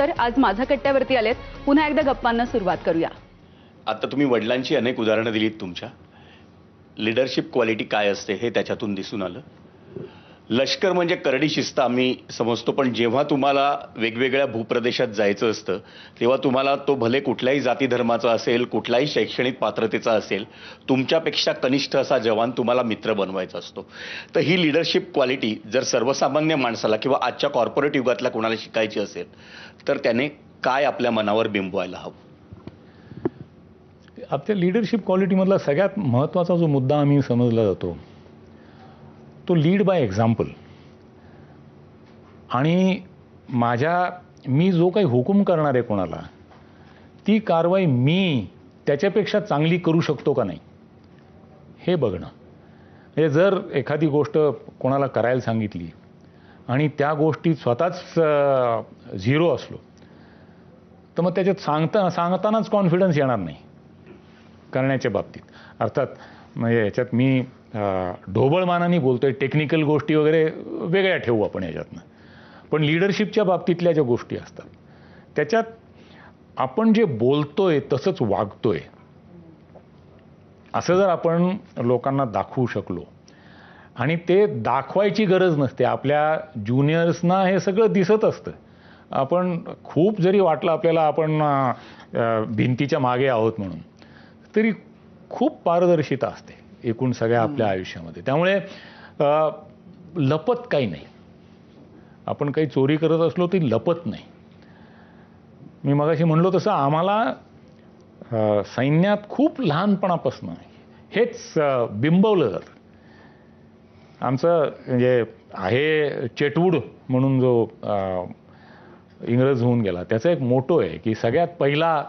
Sir आज माझ्या कट्ट्यावरती आलेत. पुन्हा एकदा गप्पांना सुरुवात करूया. आता तुम्ही वडिलांची अनेक उदाहरणं दिलीत तुमच्या. लीडरशिप क्वालिटी काय असते हे त्याच्यातून दिसून आलं. लष्कर म्हणजे करडी शिस्त आम्ही समजतो, पण जेव्हा तुम्हाला वेगवेगळ्या भूप्रदेशात जायचं असतं तेव्हा तुम्हाला तो भले कुठल्याही जाती धर्माचा असेल, कुठल्याही शैक्षणिक पात्रतेचा असेल, तुमच्यापेक्षा कनिष्ठ असा जवान तुम्हाला मित्र बनवायचा असतो. तर ही लीडरशिप क्वालिटी जर सर्वसामान्य माणसाला किंवा आजच्या कॉर्पोरेट युगातल्या कोणाला शिकायची असेल तर त्याने काय आपल्या मनावर बिंबवायला हवं? आपल्या लीडरशिप क्वालिटीमधला सगळ्यात महत्त्वाचा जो मुद्दा आम्ही समजला जातो तो लीड बाय एक्झाम्पल. आणि मी जो काही हुकूम करणार आहे कोणाला, ती कारवाई मी त्याच्यापेक्षा चांगली करू शकतो का नाही हे बघणं. म्हणजे जर एखादी गोष्ट कोणाला करायला सांगितली आणि त्या गोष्टीत स्वतःच झिरो असलो तर मग त्याच्यात सांगतानाच कॉन्फिडन्स येणार नाही करण्याच्या बाबतीत. अर्थात म्हणजे याच्यात मी ढोबळमानाने बोलतोय, टेक्निकल गोष्टी वगैरे वेगळ्या ठेवू आपण याच्यातनं. पण लीडरशिपच्या बाबतीतल्या ज्या गोष्टी असतात त्याच्यात आपण जे बोलतोय तसंच वागतोय असं जर आपण लोकांना दाखवू शकलो, आणि ते दाखवायची गरज नसते, आपल्या ज्युनियर्सना हे सगळं दिसत असतं. आपण खूप जरी वाटलं आपल्याला आपण भिंतीच्या मागे आहोत म्हणून, तरी खूप पारदर्शिता असते एकूण सगळ्या आपल्या आयुष्यामध्ये. त्यामुळे लपत काही नाही. आपण काही चोरी करत असलो तरी लपत नाही. मी मगाशी म्हणलो तसं आम्हाला सैन्यात खूप लहानपणापासून हेच बिंबवलं जातं. आमचं म्हणजे आहे चेटवूड म्हणून जो इंग्रज होऊन गेला, त्याचा एक मोटो आहे की सगळ्यात पहिला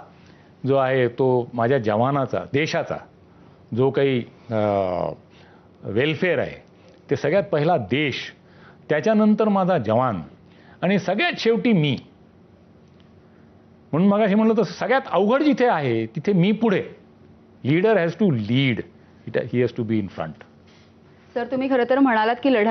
जो आहे तो माझ्या जवानाचा, देशाचा जो काही वेलफेअर आहे ते सगळ्यात पहिला देश, त्याच्यानंतर माझा जवान आणि सगळ्यात शेवटी मी. म्हणून मगाशी म्हणलं तसं सगळ्यात अवघड जिथे आहे तिथे मी पुढे. Leader has to lead, he has to be in front. Sir तुम्ही खरं तर म्हणालात की